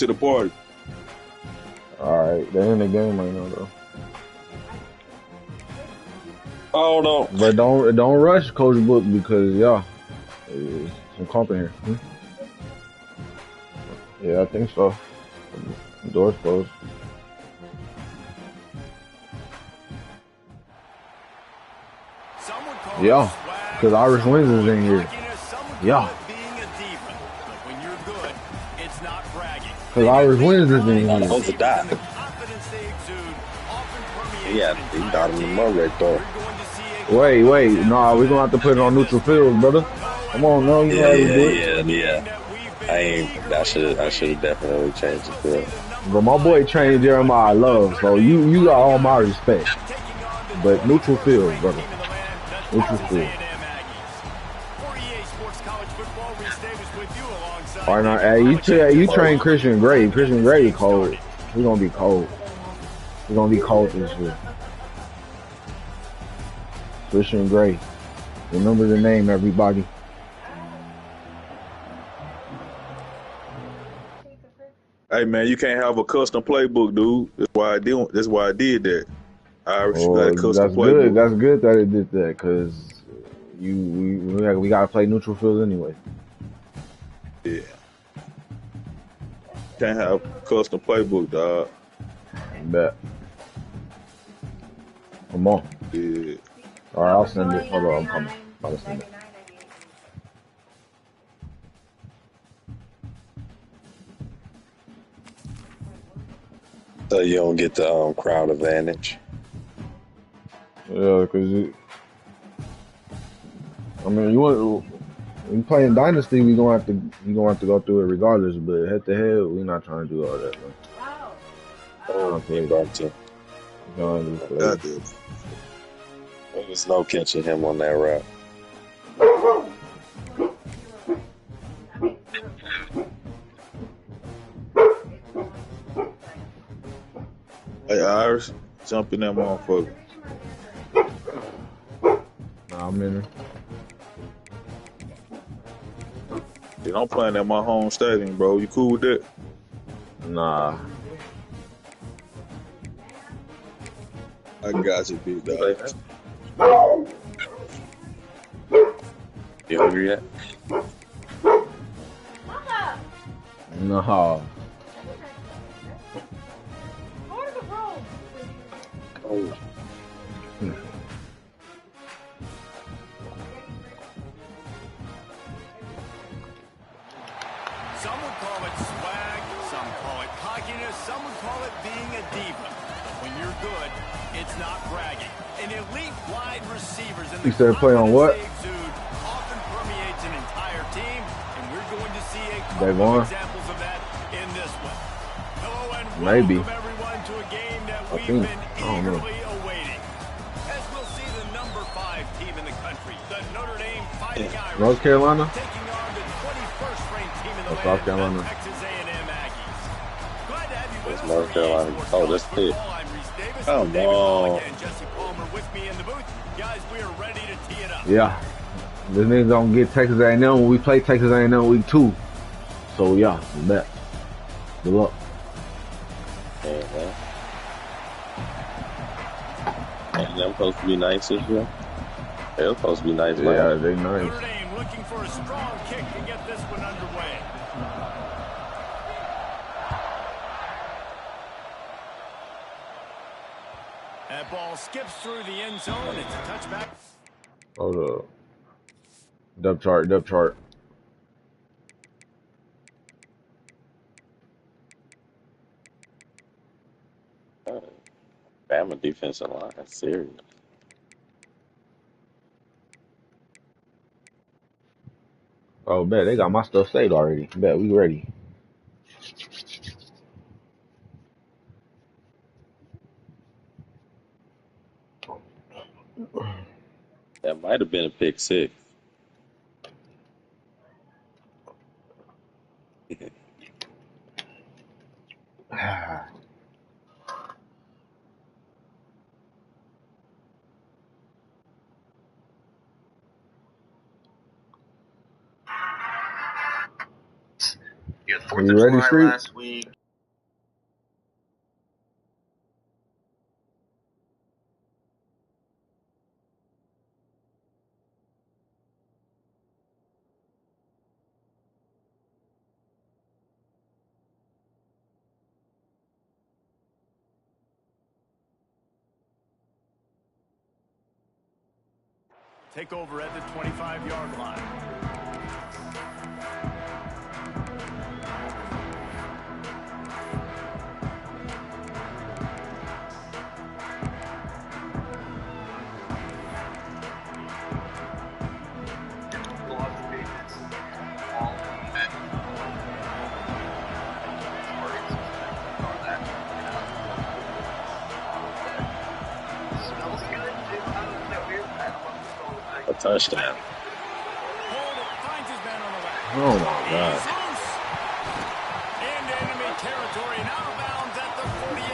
to the party. Alright, they're in the game right now though. Oh no. But don't rush Coach Book because there's some comp in here. Yeah, I think so. The door's closed. Yeah, because Irish Wings is in here. Yeah. Because Irish Wings is in here. That was a dot. Yeah, he got him in the mud right there. Wait. Nah, we're going to have to put it on neutral field, brother. Come on, no, you know how to do it. Yeah. I should have definitely changed the field. But my boy trained Jeremiah Love, so you got all my respect. But neutral field, brother. Neutral field. All right, now, hey, you train Christian Gray. Christian Gray cold. He's gonna be cold. He's gonna be cold this year. Christian Gray. Remember the name, everybody. Hey man, you can't have a custom playbook, dude. That's why I did that. Irish got a custom that's playbook. Good. That's good that it did that, cause we gotta play neutral field anyway. Yeah. Can't have custom playbook, dog. Bet. Come on. Yeah. All right, I'll send it. Hold on, I'm coming. I'll send it. So you don't get the crowd advantage. Yeah, cause you playing Dynasty, you gonna have to go through it regardless. But head to head, we're not trying to do all that, man. Okay, gotcha. There's no catching him on that route. Hey Irish, jump in that motherfucker. Nah, I'm in it. Dude, I'm playing at my home stadium, bro. You cool with that? Nah. I got you, big dog. You hungry yet? No. Oh. Some would call it swag, some call it cockiness, some would call it being a diva. But when you're good, it's not bragging. An elite wide receivers in the play on what? often permeates an entire team, and we're going to see a couple of examples of that in this one. Hello and welcome everyone to a game that we've been eagerly awaiting. As we'll see the number 5 team in the country, the Notre Dame Fighting Irish, North Carolina? taking on the 21st ranked team in the land, South Carolina. Texas A&M Aggies. Glad to have you with us. North Carolina. Oh, that's it. Come on. Jesse Palmer with me in the booth. Guys, we are ready to tee it up. Yeah. This nigga gonna get Texas A&M when we play Texas A&M week 2. So yeah, bet. Good luck. They're supposed to be nice this year. They're supposed to be nice. Yeah, they nice. Notre Dame looking for a strong kick to get this one underway. That ball skips through the end zone. It's a touchback. Hold up. Depth chart. Bama defensive line. That's serious. Oh, bet they got my stuff saved already. Bet we ready. That might have been a pick 6. You ready, Street? take over at the 25-yard line. A touchdown. Oh my God. Into enemy territory and out of bounds at the 48.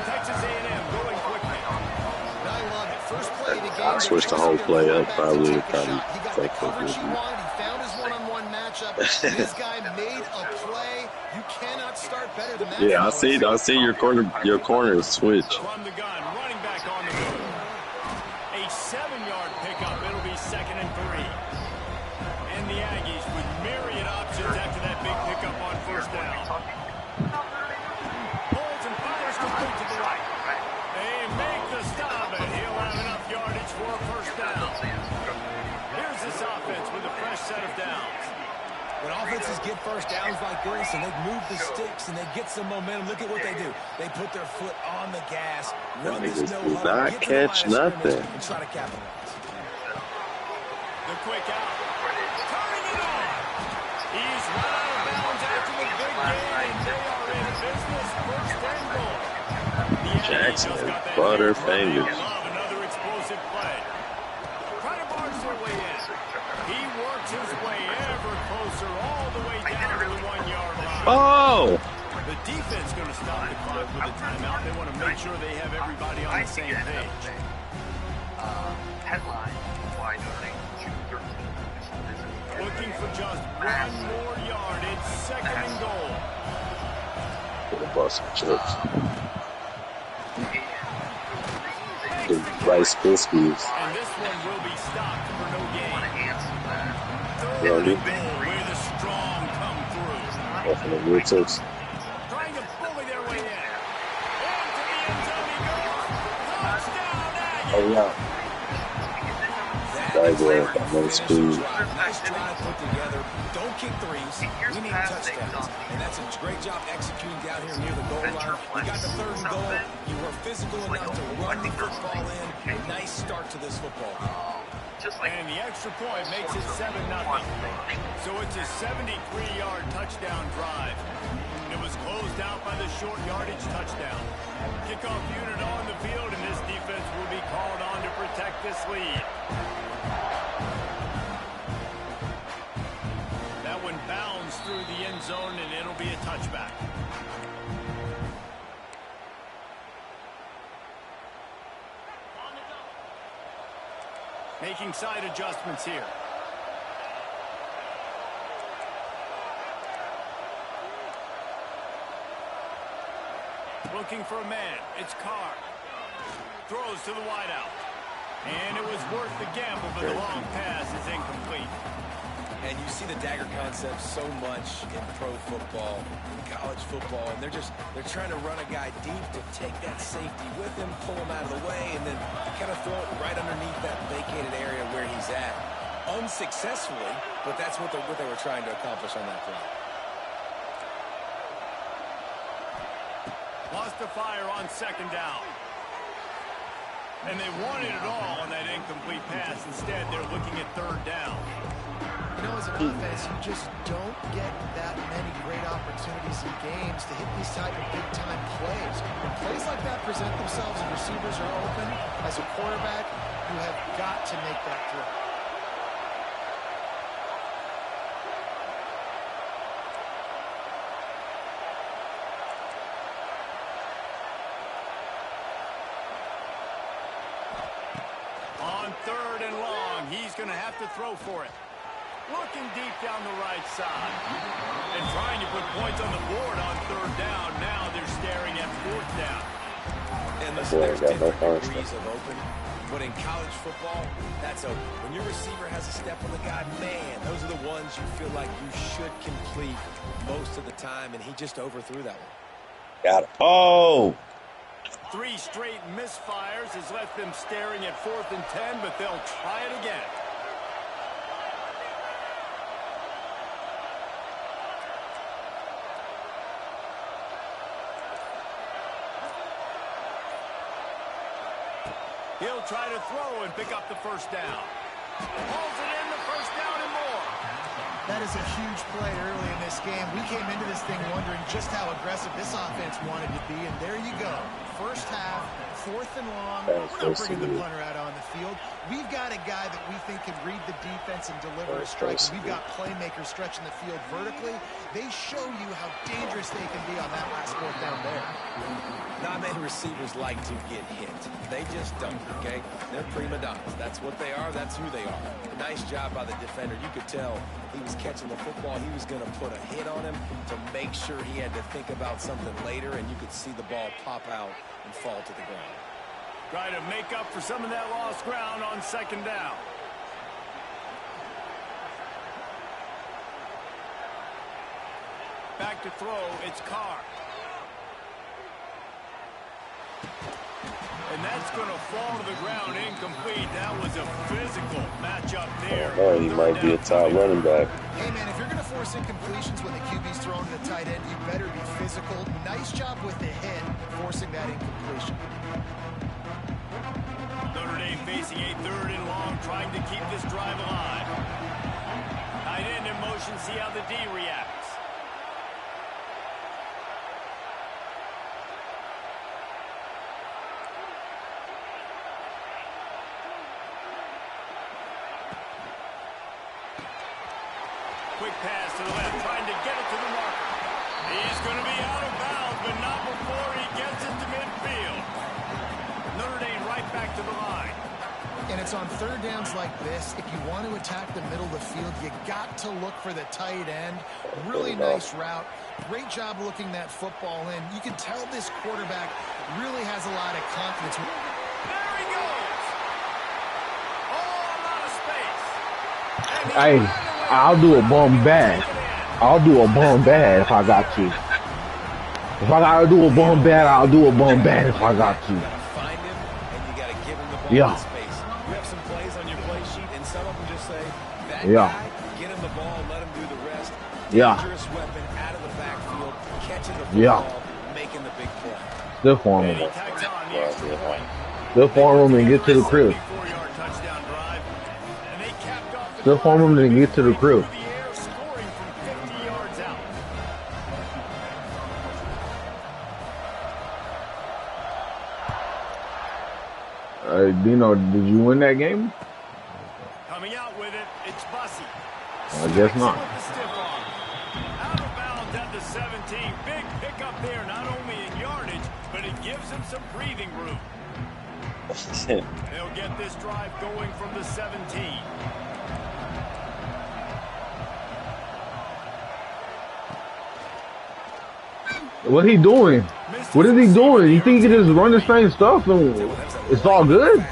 Texas A&M going quickly. I love it. First play of the game. Switch the whole play up. Probably take the coverage he wanted. He found his one-on-one matchup. This guy made a play. You cannot start better than that. Yeah, I see your corner switch. From the gun, running back on the move. A 7-yard pickup. It'll be 2nd and 3. And the Aggies with myriad options after that big pickup on first down. Holds and fires complete to the right. They make the stop, and he'll have enough yardage for a first down. Here's this offense with a fresh set of downs. When offenses get first downs like this and they move the sticks and they get some momentum, look at what they do. They put their foot on the gas, run this no-huddle, not get catch to the line of nothing. scrimmage, and try to capitalize. The quick out. Turning it on. He's run out of bounds after the big game, and they are in business. First and goal. Jackson has butterfingers. Another explosive play. Trying to barge their way in. He works his way ever closer all the way down to the 1-yard line. Oh! The defense going to stop the clock with a timeout. They want to make sure they have everybody on the same page. Headline, why Looking for just one more yard. It's 2nd and goal. For the bus of chips. The Rice Krispies. And this one will be stopped for no gain. Really? Where the strong come through. Off of the rear tips. Trying to bully their way in. Into the end zone he goes. Touchdown, Aggies. Oh, yeah. That got no speed. Nice drive put together. Don't kick threes. We need touchdowns. And that's a great job executing down here near the goal line. You got the 3rd and goal. You were physical enough to run the football in. Nice start to this football game. And the extra point makes it 7-0. So it's a 73-yard touchdown drive. It was closed out by the short yardage touchdown. Kickoff unit on the field, and this defense will be called on to protect this lead. That one bounds through the end zone, and it'll be a touchback. Making side adjustments here. Looking for a man. It's Carr. Throws to the wideout. And it was worth the gamble, but the long pass is incomplete. And you see the dagger concept so much in pro football, in college football, and they're trying to run a guy deep to take that safety with him, pull him out of the way, and then kind of throw it right underneath that vacated area where he's at. Unsuccessfully, but that's what they were trying to accomplish on that play. Lost the fire on 2nd down. And they wanted it all on that incomplete pass. Instead, they're looking at 3rd down. You know, as an offense, you just don't get that many great opportunities in games to hit these type of big-time plays. When plays like that present themselves and receivers are open, as a quarterback, you have got to make that throw. On 3rd and long, he's going to have to throw for it. Looking deep down the right side. And trying to put points on the board on 3rd down. Now they're staring at 4th down. And listen, there's different degrees of open. But in college football, that's open. When your receiver has a step on the guy, man, those are the ones you feel like you should complete most of the time. And he just overthrew that one. Got it. Oh! 3 straight misfires has left them staring at 4th and 10, but they'll try it again. He'll try to throw and pick up the first down. Pulls it in, the first down and more. That is a huge play early in this game. We came into this thing wondering just how aggressive this offense wanted to be, and there you go. First half, 4th and long. We're not bringing the punter out on the field. We've got a guy that we think can read the defense and deliver a strike. We've got playmakers stretching the field vertically. They show you how dangerous they can be on that last 4th down there. Not many receivers like to get hit. They just don't, okay? They're prima donnas. That's what they are. That's who they are. Nice job by the defender. You could tell he was catching the football. He was going to put a hit on him to make sure he had to think about something later, and you could see the ball pop out and fall to the ground. Try to make up for some of that lost ground on 2nd down. Back to throw, it's Carr. And that's going to fall to the ground incomplete. That was a physical matchup there. Oh, he might be a top running back. Hey, man, if you're going to force incompletions when the QB's throwing to the tight end, you better be physical. Nice job with the hit, forcing that incompletion. Notre Dame facing a 3rd and long, trying to keep this drive alive. Tight end in motion, see how the D reacts. Quick pass to the left, trying to get it to the marker. He's going to be out of bounds, but not before he gets it to midfield. Notre Dame right back to the line. And it's on 3rd downs like this. If you want to attack the middle of the field, you got to look for the tight end. Really nice route. Great job looking that football in. You can tell this quarterback really has a lot of confidence. There he goes. All out of space. Hey, I'll do a bum bad. I'll do a bum bad if I got to. If I gotta do a bum bad, I'll do a bum bad if I got to. Find him, and you got to give him the ball Yeah. in space. You have some plays on your play sheet, and some of them just say, that Yeah. guy, get him the ball, let him do the rest. Yeah. Dangerous weapon out of the backfield, catching the Yeah. football, making the big play. Stiff arm And him. he tags on the extra point. Stiff arm him and get to the crib. 74-yard touchdown drive. And they capped off the Stiff arm him and get to the crib. through the air, scoring from 50 yards out. Dino, did you win that game? Coming out with it, it's Bussey. I guess not. With the stiff arm. Out of bounds at the 17. Big pickup there, not only in yardage, but it gives him some breathing room. They'll get this drive going from the 17. What he doing? What is he doing? You think he can just run the same stuff and it's all good?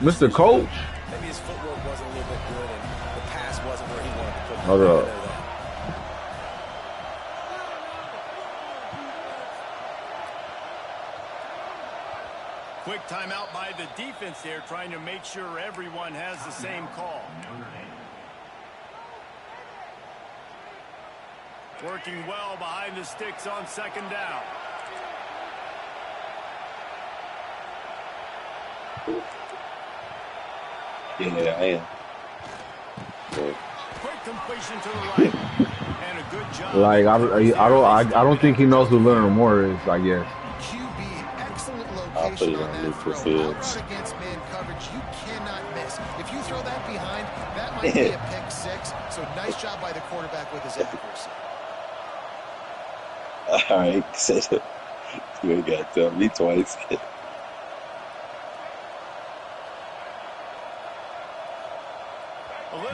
Mr. Coach? Maybe his footwork wasn't a little bit good, and the pass wasn't where he wanted to put it. Hold up. Quick timeout by the defense there, trying to make sure everyone has the same call. Working well behind the sticks on 2nd down. Yeah, I am. Quick completion to the right. And a good job. Like I don't think he knows who Leonard Moore is, I guess. QB, excellent I'll put location it on on that neutral throw. fields. Out against man coverage, you cannot miss. If you throw that behind, that might be a pick 6. So nice job by the quarterback with his accuracy. All right, you ain't got to tell me twice.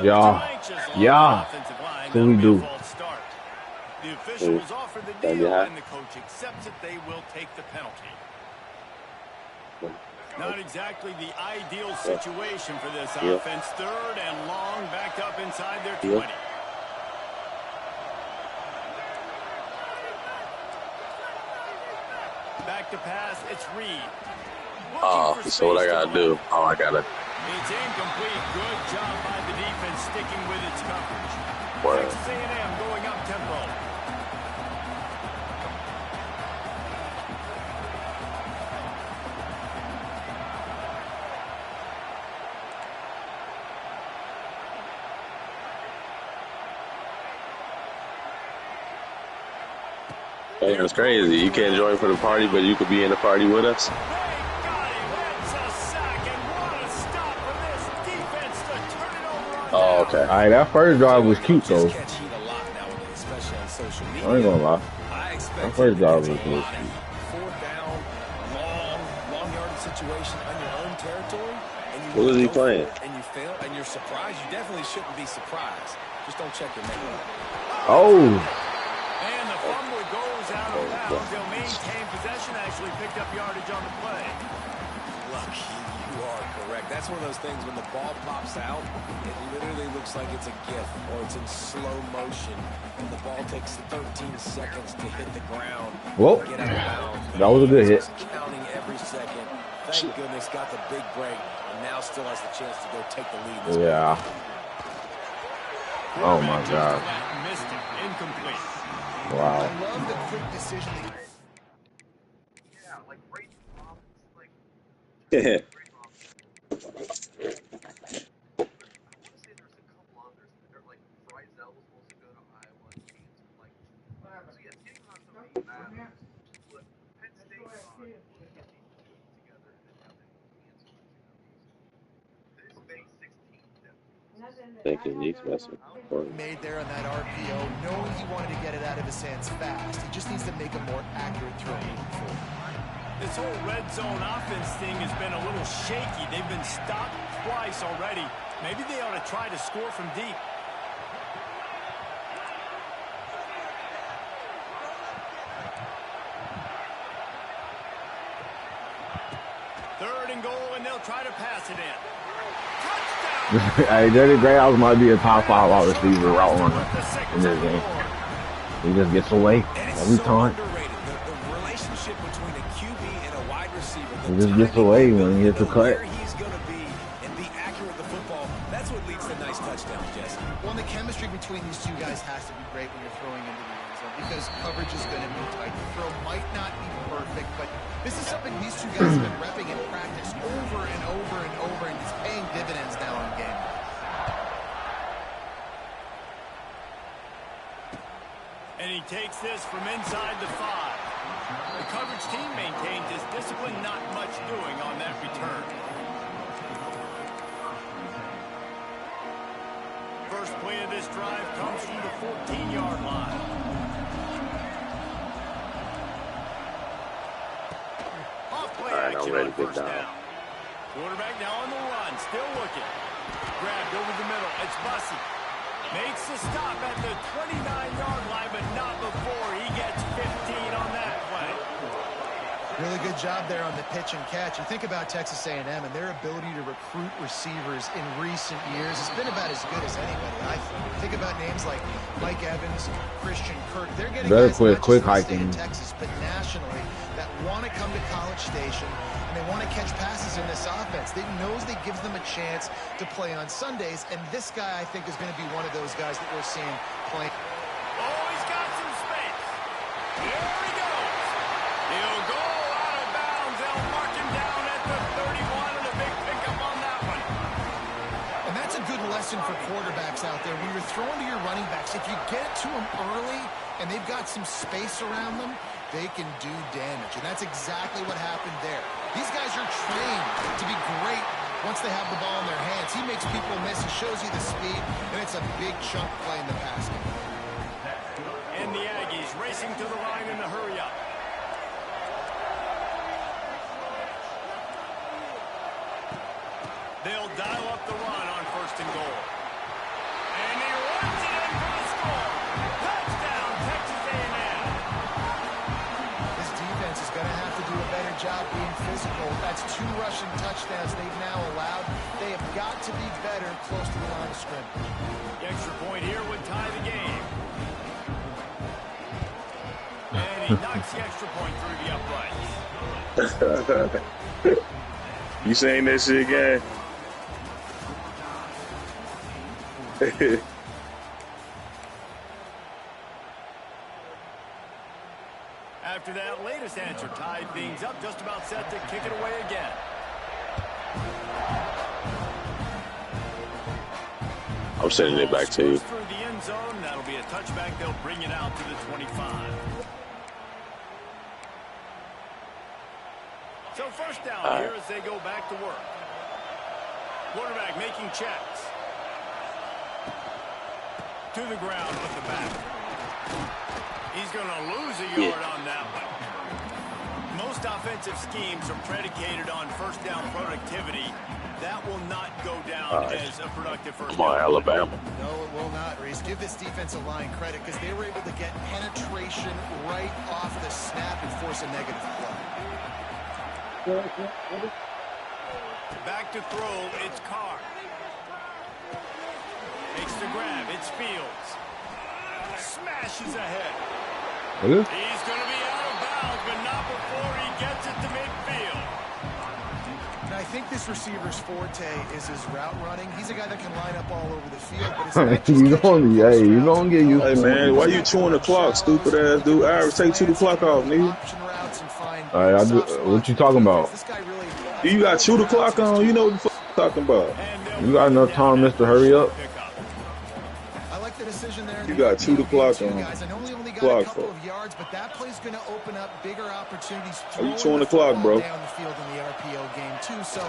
Yeah. Yeah. That's what we do. The officials offer the deal, and the coach accepts it. They will take the penalty. Not exactly the ideal situation for this offense. 3rd and long, back up inside their 20. Back to pass, it's Reed. Oh, so what I gotta do? Oh, I gotta. It's incomplete. Good job by the defense sticking with its coverage. Word. Texas A&M going up tempo. Hey, it's crazy. You can't join for the party, but you could be in the party with us. They got him. That's a sack, and what a stop for this defense to turn it over on Oh, down. okay. All right, that first drive was cute though. Catch heat a lot nowadays, especially on social media. I ain't gonna lie. I expect That first drive was a cute. lot of heat. Fourth down, long yardage situation on your own territory, and you What is he go for playing? it, and you fail, and you're surprised. You definitely shouldn't be surprised. Just don't check your mail. Oh, And the fumble goes out of bounds. They'll maintain possession, actually picked up yardage on the play. Lucky, you are correct. That's one of those things when the ball pops out, it literally looks like it's a GIF or it's in slow motion, and the ball takes 13 seconds to hit the ground. Whoa. Get out of bounds. That was a good hit. Counting every second. Thank goodness got the big break, and now still has the chance to go take the lead in this yeah. Oh my God. Missed it. Incomplete. Wow. I love the quick decision. Thinking he's messing. Made there on that RPO, knowing he wanted to get it out of his hands fast. He just needs to make a more accurate throw moving forward. This whole red zone offense thing has been a little shaky. They've been stopped twice already. Maybe they ought to try to score from deep. Third and goal, and they'll try to pass it in. Touchdown! Hey, Jerry Grayhouse might be a top 5 wide receiver route runner in this game. He just gets away every time. The relationship between a QB and a wide receiver. He just gets away when he hits a cut. Where he's going to be and be accurate with the football. That's what leads to nice touchdowns, Jesse. Well, the chemistry between these two guys has to be great when you're throwing into the end zone because coverage is going to be tight. The throw might not be perfect, but this is something these two guys have been repping in practice over and over and over, and it's paying dividends now in game. And he takes this from inside the 5. The coverage team maintains his discipline, not much doing on that return. First play of this drive comes from the 14-yard line. Off play action on first down. Quarterback now on the run, still looking. Grabbed over the middle, it's Bussey. Makes the stop at the 29-yard line, but not before he gets 15 on that play. Really good job there on the pitch and catch. You think about Texas A&M and their ability to recruit receivers in recent years. It's been about as good as anybody, I think. Think about names like Mike Evans, Christian Kirk. They're getting guys not just in the state of Texas, but nationally that want to come to College Station and they want to catch passes in this offense. They knows that gives them a chance to play on Sundays, and this guy, I think, is going to be one of those guys that we're seeing playing. Oh, he's got some space. There he goes. He'll go out of bounds. They'll mark him down at the 31, and a big pickup on that one. And that's a good lesson for quarterbacks out there. When you're throwing to your running backs, if you get it to them early and they've got some space around them, they can do damage. And that's exactly what happened there. These guys are trained to be great once they have the ball in their hands. He makes people miss. He shows you the speed, and it's a big chunk play in the pass game. And the Aggies racing to the line in a hurry up. They'll dial up the run on first and goal. And he runs it in for the score. Touchdown, Texas A&M. This defense is going to have to do a better job being physical. That's 2 rushing touchdowns they've now allowed. They have got to be better close to the line of scrimmage. The extra point here would tie the game. And he knocks the extra point through the uprights. You seen that shit again? After that latest answer tied things up, just about set to kick it away again. I'm sending it back to you. Through the end zone, that'll be a touchback. They'll bring it out to the 25. So first down here as they go back to work. Quarterback making checks. To the ground with the back. He's going to lose a yard on that one. Most offensive schemes are predicated on first down productivity. That will not go down as a productive first down. Come on, Alabama. No, it will not, Reese. Give this defensive line credit because they were able to get penetration right off the snap and force a negative play. Back to throw, it's Carr. Makes the grab, it's Fields. Smashes ahead. Really? He's going to be out of bounds, but not before he gets it to midfield. And I think this receiver's forte is his route running. He's a guy that can line up all over the field. But it's not just you don't get used to Hey, it. man, why you chewing the clock, stupid ass dude? Irish, take 2 the clock off, nigga. All right, what you talking about? You got 2 the clock on. You know what the fuck I'm talking about. You got enough time, Mister. Hurry up. I like the decision there. You got 2 the clock on. Guys, I know we only got a couple of yards, but that play's going to open up bigger opportunities. Are you chewing the clock, bro? Down the field in the RPO game too. So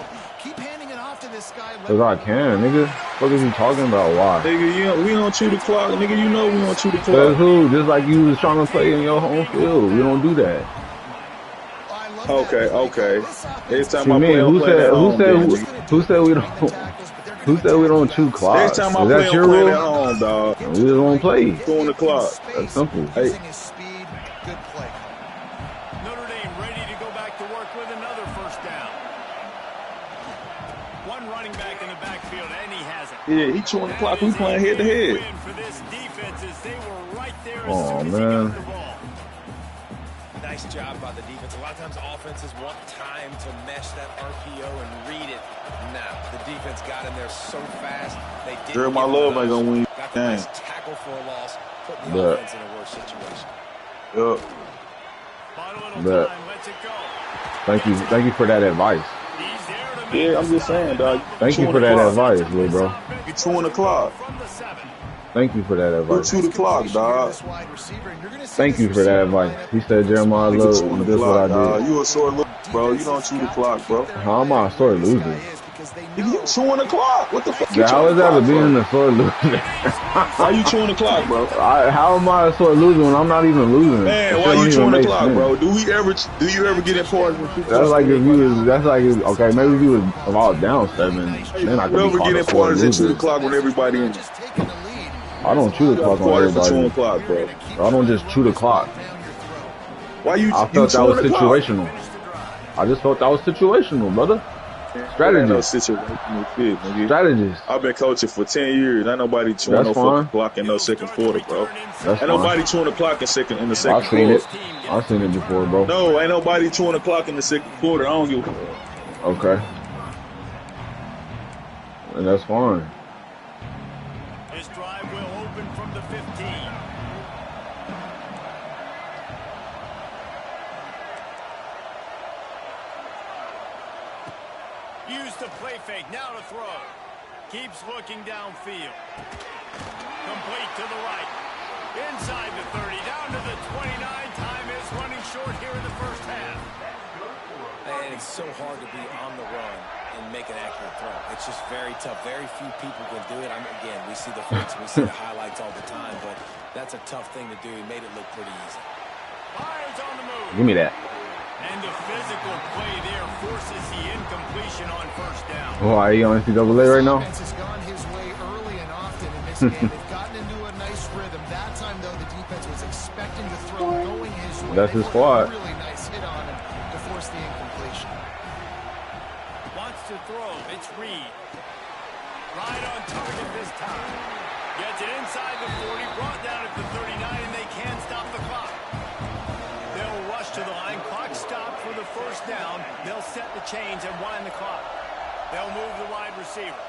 keep handing it off to this guy. Cause I can, nigga. What are you talking about? Why? Nigga, we don't chew the clock, nigga. You know we don't chew the Says clock. who? Just like you was trying to play in your home field. We don't do that. Okay. Every time You I mean play, who said we don't? Who said we don't chew clock? Next time I Is play, that I'm your playing rule? at home, dog. We just won't play. Chewing the clock. That's simple. Hey. Using his speed, good play. Notre Dame ready to go back to work with another first down. One running back in the backfield, and he has it. Yeah, he chewing the clock. We playing head to head. Win for this defense as they were right there as Oh, soon as he man. got the ball. Nice job by the defense. A lot of times offenses want time to mesh that RPO and read it. Nah, the defense got in there so fast. They didn't. Jeremiah Love ain't gonna win. Got the Dang. nice tackle for a loss, putting the But- offense in a worse situation. Yup. Bought a little But- time, lets it go. Thank you for that advice. He's there to make Yeah, I'm the just saying, stop. dog. Thank you Chewing for the that clock. advice, little bro. You chewing the clock. From the 7. Thank you for that You advice. chew the clock, dog. Thank you for that advice. He said Jeremiah You Love, chewing the this what clock, I dog. did. You a sore look, bro. You don't chew the clock, bro. How am I a sore loser? You chewing the clock. What the fuck? You How chewing is the that clock, to being bro? a sore loser? Why you chewing the clock, bro? How am I a sore loser when I'm not even losing? Man, That why shit you don't chewing even the make clock, sense. bro? Do you ever get important? That's like if you was, okay, maybe if you was about down 7, then I could You be ever called get a sore important and chew the loser. clock when everybody in? I don't chew the clock on Important for chewing everybody. the clock, bro. I don't just chew the clock. Why you? I You felt that chewing was the clock? situational. I just felt that was situational, brother. That ain't no Strategist. situational shit, nigga. Strategist. I've been coaching for 10 years. Ain't nobody chewing That's no fine. fucking clock in no second quarter, bro. That's Ain't fine. nobody chewing the clock in the second I've seen quarter. it. I've seen it before, bro. No, ain't nobody chewing the clock in the second quarter. I don't give a fuck. Okay. And that's fine. This drive will open from the 15. Use the play fake, now to throw. Keeps looking downfield. Complete to the right. Inside the 30, down to the 29. Time is running short here in the first half. And it's so hard to be on the run and make an accurate throw. It's just very tough. Very few people can do it. Again, we see the fakes, we see the highlights all the time, but that's a tough thing to do. He made it look pretty easy. Fires on the move. Give me that. And the physical play there forces the incompletion on first down. Oh, are you on NCAA right now? Offense has gone his way early and often in this game. They've gotten into a nice rhythm. That time, though, the defense was expecting the throw going his way. That's his squad. Really nice hit on him to force the incompletion. Wants to throw. It's Reed. Right on target this time. Gets it inside the 40. Brought down at the 39, and they can't stop the clock. They'll rush to the line. Clock stopped for the first down. chains and wind the clock. They'll move the wide receiver.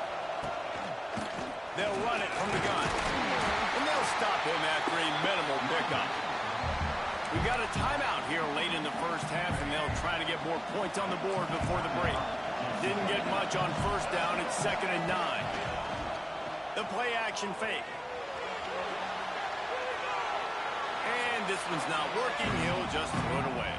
They'll run it from the gun. And they'll stop him after a minimal pickup. We've got a timeout here late in the first half, and they'll try to get more points on the board before the break. Didn't get much on first down. It's 2nd and 9. The play action fake. And this one's not working. He'll just throw it away.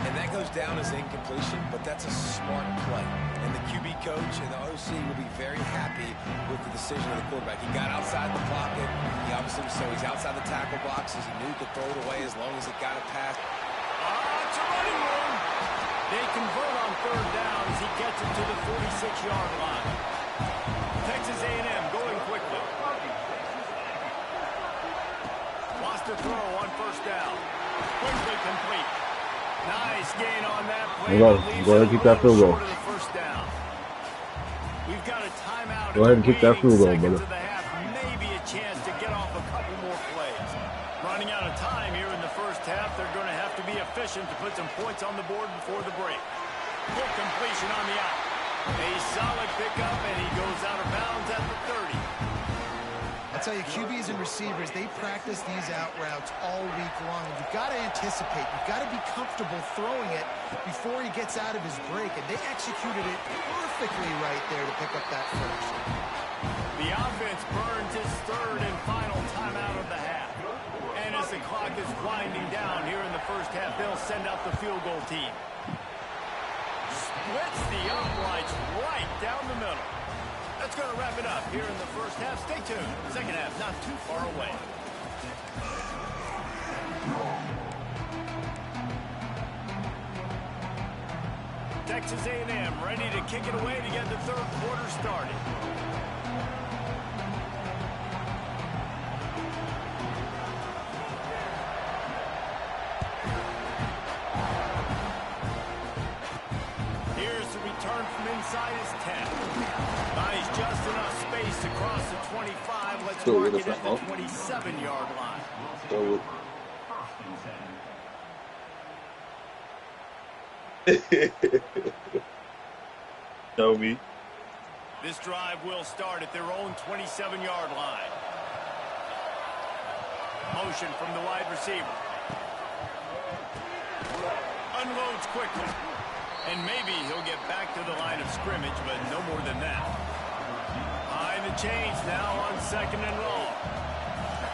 And that goes down as incompletion, but that's a smart play. And the QB coach and the OC will be very happy with the decision of the quarterback. He got outside the pocket. He obviously, so he's outside the tackle boxes. He knew he could throw it away as long as it got a pass. It's a running room. They convert on 3rd down as he gets it to the 46-yard line. Texas A&M going quickly. Lost a throw on 1st down. Quickly complete. Nice gain on that play. Go ahead and keep that field goal. We've got a timeout. Go ahead and keep that field goal, brother. Maybe a chance to get off a couple more plays. Running out of time here in the first half. They're going to have to be efficient to put some points on the board before the break. Good completion on the out. A solid pickup, and he goes out of bounds at the 30. I tell you, QBs and receivers, they practice these out routes all week long. And you've got to anticipate. You've got to be comfortable throwing it before he gets out of his break. And they executed it perfectly right there to pick up that first. The offense burns his 3rd and final timeout of the half. And as the clock is winding down here in the first half, they'll send out the field goal team. Splits the uprights right down the middle. That's going to wrap it up here in the first half. Stay tuned. Second half not too far away. Texas A&M ready to kick it away to get the 3rd quarter started. Here's the return from inside his 10. Nice, just enough space to cross the 25. Let's mark it at the 27-yard line. Know me. This drive will start at their own 27-yard line. Motion from the wide receiver. Unloads quickly. And maybe he'll get back to the line of scrimmage, but no more than that. Behind the chains now on 2nd and long.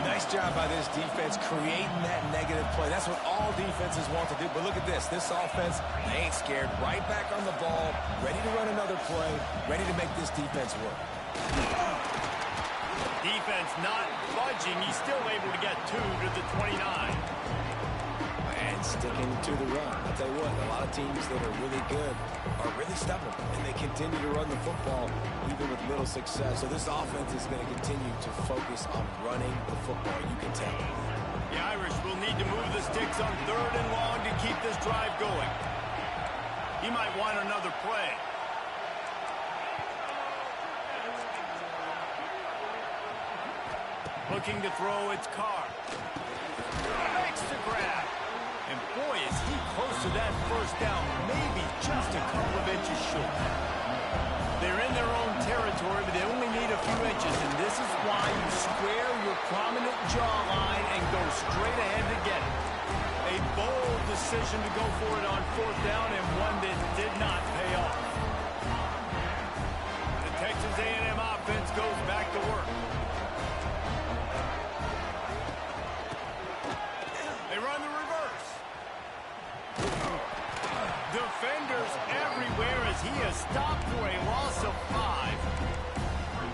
Nice job by this defense creating that negative play. That's what all defenses want to do. But look at this. This offense, they ain't scared. Right back on the ball, ready to run another play, ready to make this defense work. Defense not budging. He's still able to get 2 to the 29. And sticking to the run. I'll tell you what, a lot of teams that are really good are really stubborn, and they continue to run the football even with little success. So this offense is going to continue to focus on running the football, you can tell. The Irish will need to move the sticks on 3rd and long to keep this drive going. He might want another play. Looking to throw, it's Carr. Makes the grab. And boy, is he close to that first down, maybe just a couple of inches short. They're in their own territory, but they only need a few inches, and this is why you square your prominent jawline and go straight ahead to get it. A bold decision to go for it on 4th down, and one that did not pay off. The Texas A&M offense goes back to work. They run the reverse. Defenders everywhere as he is stopped for a loss of 5.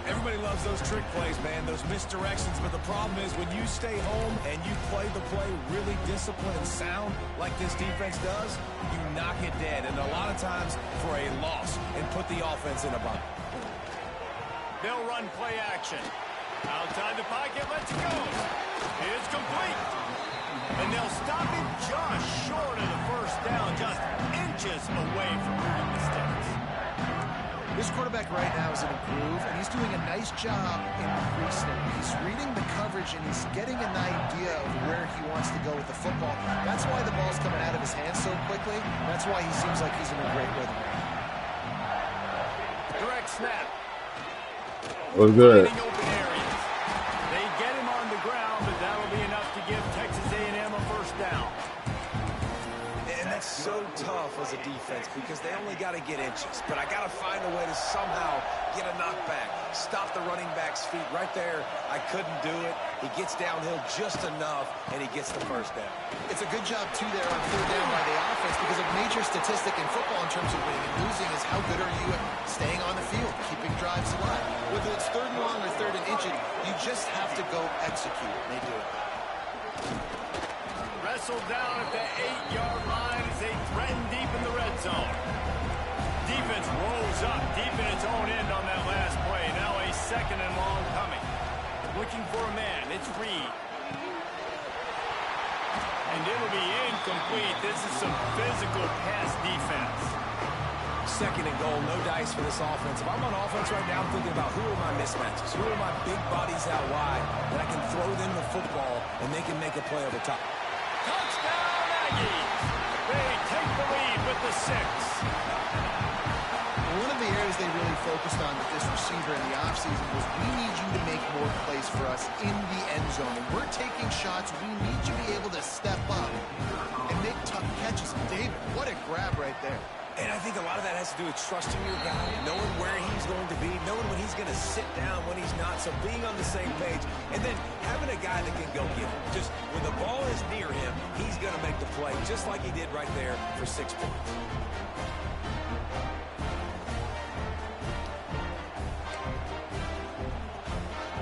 Everybody loves those trick plays, man, those misdirections, but the problem is when you stay home and you play the play really disciplined and sound like this defense does, you knock it dead, and a lot of times for a loss, and put the offense in a bind. They'll run play action. Outside the pocket, lets it go. It's complete. And they'll stop him just short of the first down, just inches away from moving the sticks. This quarterback right now is in a groove, and he's doing a nice job in creasing. He's reading the coverage, and he's getting an idea of where he wants to go with the football. That's why the ball's coming out of his hands so quickly. That's why he seems like he's in a great rhythm. snap. What's good? Finding open areas. They get him on the ground, but that'll be enough to give Texas A&M a first down. And that's so tough as a defense because they only got to get inches. But I got to find a way to somehow get a knockback, stop the running back's feet right there. I couldn't do it. He gets downhill just enough, and he gets the first down. It's a good job, too, there on third down by the offense because a major statistic in football in terms of winning and losing is how good are you at staying on the field, keeping drives alive. Whether it's third and long or third and inches, you just have to go execute, and they do it. Wrestled down at the 8-yard line as they threaten deep in the red zone. Defense rolls up deep in its own end on that last play. Now a second and long coming. Looking for a man. It's Reed. And it'll be incomplete. This is some physical pass defense. Second and goal, no dice for this offense. If I'm on offense right now, I'm thinking about who are my mismatches? Who are my big bodies out wide that I can throw them the football and they can make a play over top. Touchdown, Aggies. They take the lead with the 6. One of the areas they really focused on with this receiver in the offseason was we need you to make more plays for us in the end zone. And we're taking shots. We need you to be able to step up and make tough catches. David, what a grab right there. And I think a lot of that has to do with trusting your guy, knowing where he's going to be, knowing when he's going to sit down, when he's not, so being on the same page, and then having a guy that can go get it. Just when the ball is near him, he's going to make the play, just like he did right there for 6 points.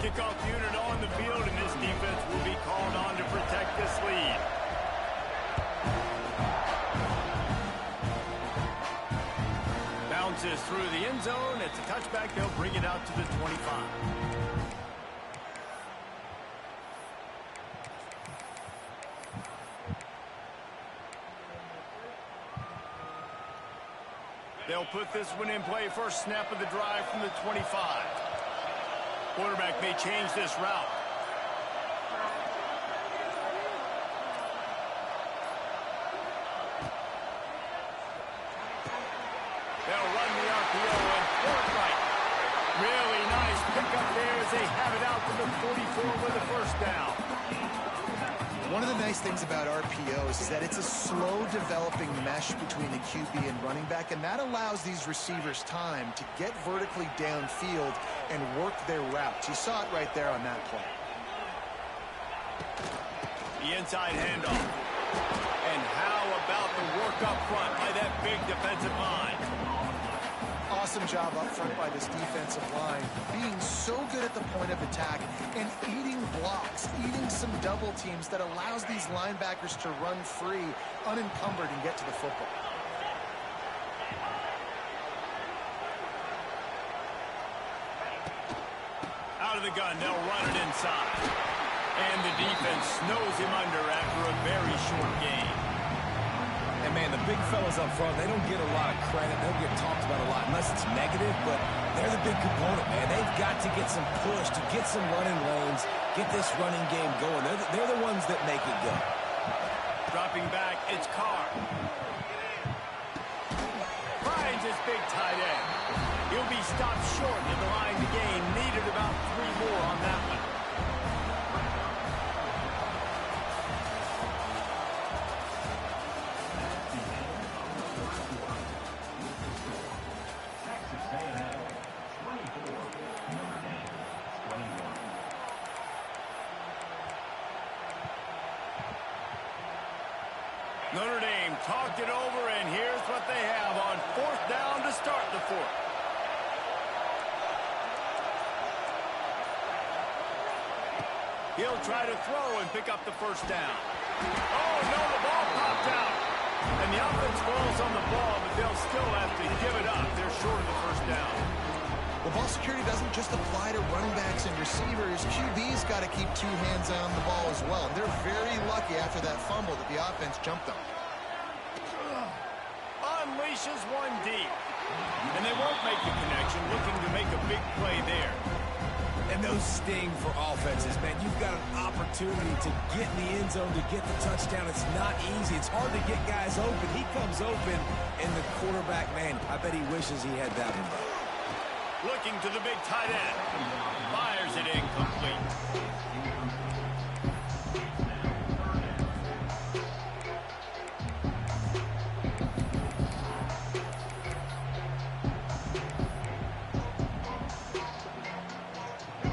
Kickoff unit on the field, and this defense will be called on to protect this lead. Bounces through the end zone. It's a touchback. They'll bring it out to the 25. They'll put this one in play. First snap of the drive from the 25. Quarterback may change this route. They'll run the RPO and forthright. Really nice pickup there as they have it out to the 44 with a first down. One of the nice things about RPOs is that it's a slow developing mesh between the QB and running back, and that allows these receivers time to get vertically downfield and work their routes. You saw it right there on that play. The inside handoff. And how about the work up front by that big defensive line? Awesome job up front by this defensive line, being so good at the point of attack and eating blocks, eating some double teams that allows these linebackers to run free, unencumbered, and get to the football. Out of the gun, they'll run it inside. And the defense snows him under after a very short game. And, man, the big fellas up front, they don't get a lot of credit. They don't get talked about a lot unless it's negative, but they're the big component, man. They've got to get some push, to get some running lanes, get this running game going. They're the ones that make it go. Dropping back, it's Carr. Finds his big tight end. He'll be stopped short in the line to gain. Needed about 3 more on that one. Notre Dame talked it over, and here's what they have on 4th down to start the 4th. He'll try to throw and pick up the first down. Oh, no, the ball popped out. And the offense falls on the ball, but they'll still have to give it up. They're short of the first down. Well, ball security doesn't just apply to running backs and receivers. QB's got to keep 2 hands on the ball as well. And they're very lucky after that fumble that the offense jumped on. Unleashes one deep. And they won't make the connection, looking to make a big play there. And those sting for offenses, man. You've got an opportunity to get in the end zone, to get the touchdown. It's not easy. It's hard to get guys open. He comes open, and the quarterback, man, I bet he wishes he had that one. Looking to the big tight end. Fires it incomplete.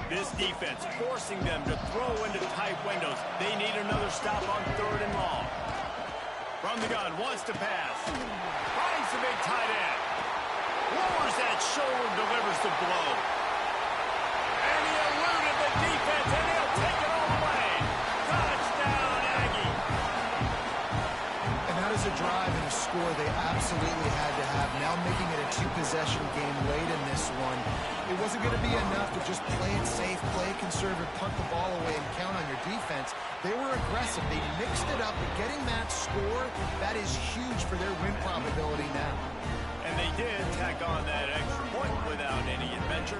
This defense forcing them to throw into tight windows. They need another stop on 3rd and long. From the gun, wants to pass. Finds the big tight end. Lowers that shoulder, delivers the blow. And he eluded the defense, and he'll take it all the way. Touchdown, Aggie. And that is a drive and a score they absolutely had to have. Now making it a 2-possession game late in this one. It wasn't going to be enough to just play it safe, play it conservative, punt the ball away, and count on your defense. They were aggressive. They mixed it up, but getting that score, that is huge for their win probability now. And they did tack on that extra point without any adventure.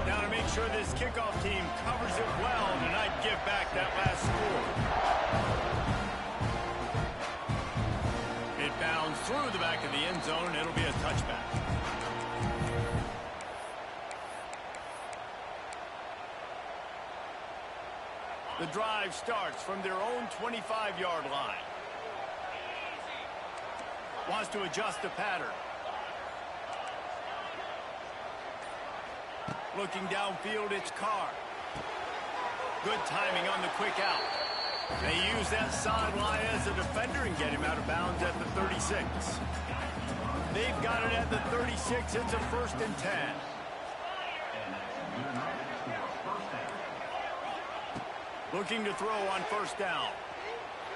Now to make sure this kickoff team covers it well to not give back that last score. It bounds through the back of the end zone, and it'll be a touchback. The drive starts from their own 25-yard line. Wants to adjust the pattern. Looking downfield, it's Carr. Good timing on the quick out. They use that sideline as a defender and get him out of bounds at the 36. They've got it at the 36. It's a 1st and 10. Looking to throw on 1st down.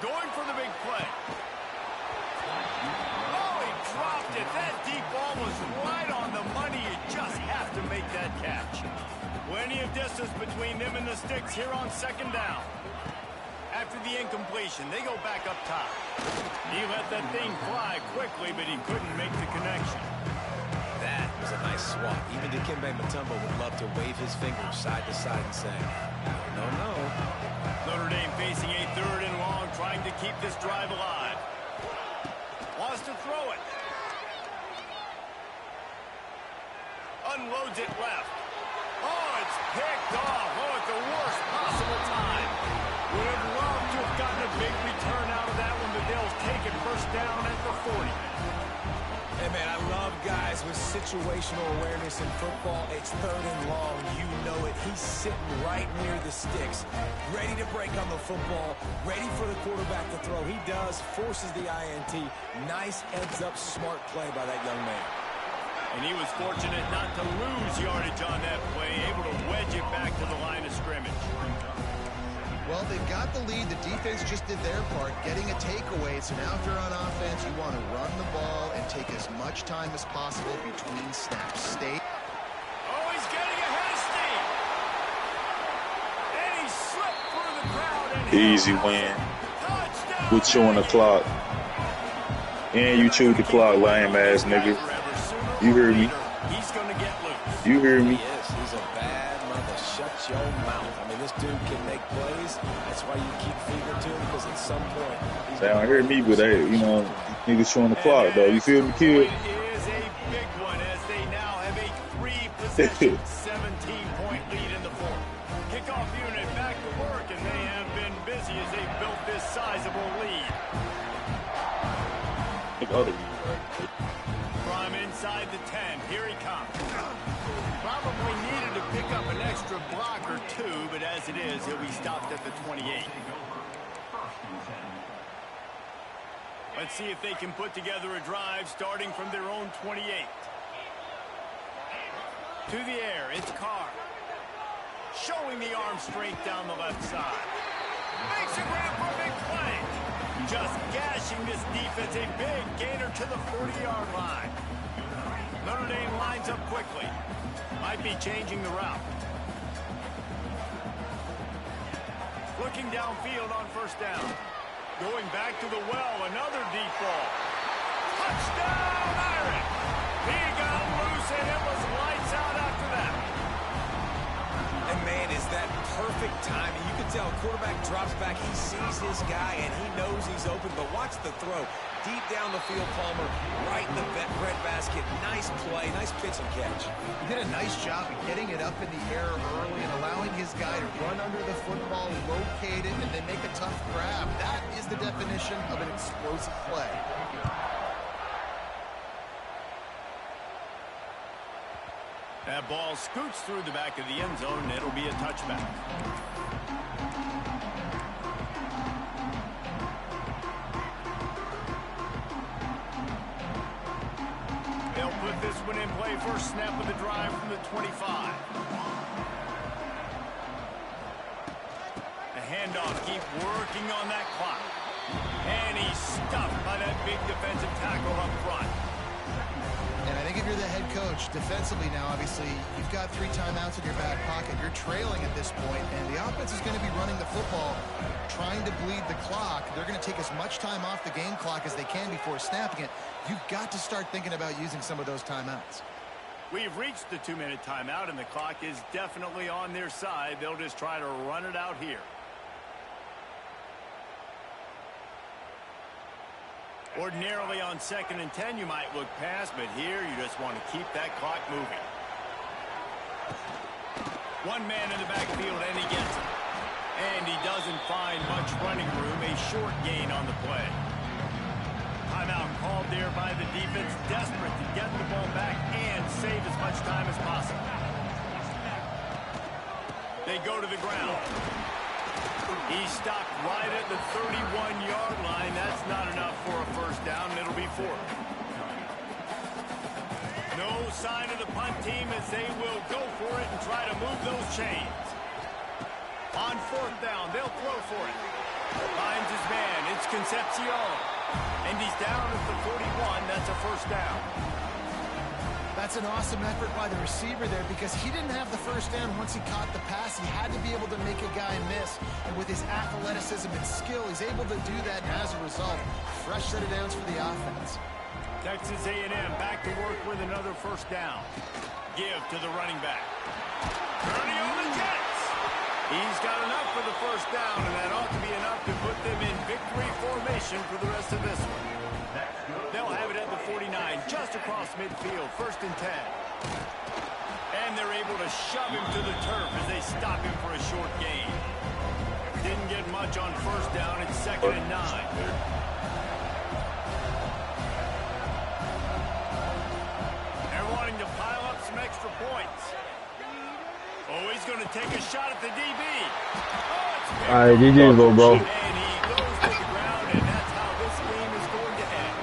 Going for the big play. Oh, he dropped it. That deep ball was right on the money. You just have to make that catch. Plenty of distance between them and the sticks here on 2nd down. After the incompletion, they go back up top. He let that thing fly quickly, but he couldn't make the connection. That was a nice swat. Even Dikembe Mutombo would love to wave his fingers side to side and say, no, no. Notre Dame facing a 3rd and long, trying to keep this drive alive. Wants to throw it. Unloads it left. Oh, it's picked off. Oh, at the worst possible time. Would have loved to have gotten a big return out of that one, but they'll take it 1st down at the 40. Hey, man, I love guys with situational awareness in football. It's 3rd and long. You know it. He's sitting right near the sticks, ready to break on the football, ready for the quarterback to throw. He does, forces the INT. Nice heads-up, smart play by that young man. And he was fortunate not to lose yardage on that play, able to wedge it back to the line of scrimmage. Well, they've got the lead. The defense just did their part, getting a takeaway. So now if you're on offense, you want to run the ball and take as much time as possible between snaps. Stay. Oh, he's getting ahead of steam. And he slipped through the crowd. And Easy win. Quit chewing the clock. And you chewed the clock, lame ass nigga. You hear me? He's going to get loose. You hear me? He is. He's a bad mother. Shut your mouth. I mean, this dude can make plays. That's why you keep feeding to him, because at some point... They don't hear me, but they, you know, niggas chewing the clock, though. You feel me, kid? It is a big one as they now have a 3-possession, 17-point lead in the 4th. Kickoff unit back to work, and they have been busy as they built this sizable lead. From inside the 10, here he comes. Probably needed to pick up an extra block or two, but as it is, he'll be stopped at the 28. Let's see if they can put together a drive starting from their own 28. To the air, it's Carr. Showing the arm strength down the left side. Makes a grab for a big play. Just gashing this defense, a big gainer to the 40-yard line. Notre Dame lines up quickly. Might be changing the route. Looking downfield on 1st down. Going back to the well, another deep ball. Touchdown, Irish! He got loose, and it was lights out after that. And man, is that perfect timing. You can tell quarterback drops back. He sees his guy, and he knows he's open. But watch the throw. Deep down the field, Palmer, right in the breadbasket. Nice play, nice pitch and catch. He did a nice job of getting it up in the air early and allowing his guy to run under the football, locate it, and then make a tough grab. That is the definition of an explosive play. That ball scoots through the back of the end zone, and it'll be a touchback. They'll put this one in play. First snap of the drive from the 25. A handoff. Keep working on that clock. And he's stuffed by that big defensive tackle up front. And I think if you're the head coach, defensively now, obviously, you've got 3 timeouts in your back pocket. You're trailing at this point, and the offense is going to be running the football, trying to bleed the clock. They're going to take as much time off the game clock as they can before snapping it. You've got to start thinking about using some of those timeouts. We've reached the 2-minute timeout, and the clock is definitely on their side. They'll just try to run it out here. Ordinarily on 2nd and 10, you might look past, but here you just want to keep that clock moving. One man in the backfield, and he gets it. And he doesn't find much running room, a short gain on the play. Timeout called there by the defense, desperate to get the ball back and save as much time as possible. They go to the ground. He stopped right at the 31-yard line. That's not enough for a first down. It'll be 4th. No sign of the punt team as they will go for it and try to move those chains. On 4th down, they'll throw for it. Finds his man. It's Concepcion. And he's down at the 41. That's a first down. That's an awesome effort by the receiver there because he didn't have the first down once he caught the pass. He had to be able to make a guy miss. And with his athleticism and skill, he's able to do that. And as a result, fresh set of downs for the offense. Texas A&M back to work with another first down. Give to the running back. Purdy on the Jets. He's got enough for the first down, and that ought to be enough to put them in victory formation for the rest of this one. They'll have it at the 49, just across midfield, 1st and 10. And they're able to shove him to the turf as they stop him for a short gain. Didn't get much on first down. It's 2nd and 9. They're wanting to pile up some extra points. Oh, he's going to take a shot at the DB. Oh, all right, GG, bro. And he goes to the ground, and that's how this game is going to end.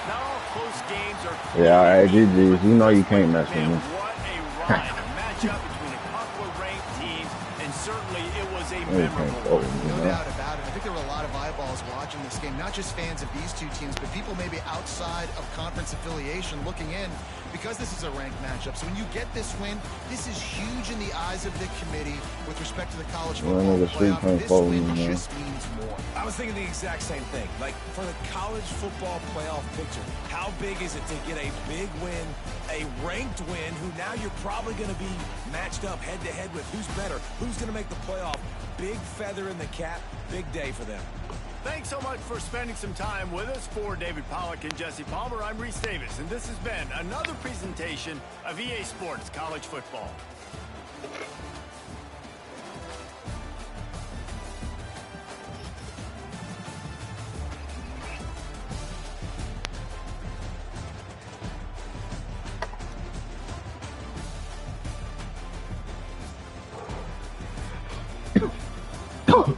Not all close games are close. Yeah, all right, GG. You know you can't mess with me. What a ride. A matchup between a couple of ranked teams, and certainly it was a memorable one. No doubt about it. I think there were a lot of eyeballs watching this game, not just fans of these two teams, but people maybe outside of conference affiliation looking in because this is a ranked matchup. So when you get this win, this is huge in the eyes of the committee with respect to the college football playoff. This win just means more. I was thinking the exact same thing. Like, for the college football playoff picture, how big is it to get a big win, a ranked win, who now you're probably going to be matched up head-to-head with who's better, who's going to make the playoff. Big feather in the cap, big day for them. Thanks so much for spending some time with us. For David Pollack and Jesse Palmer, I'm Reese Davis, and this has been another presentation of EA Sports College Football. Oh.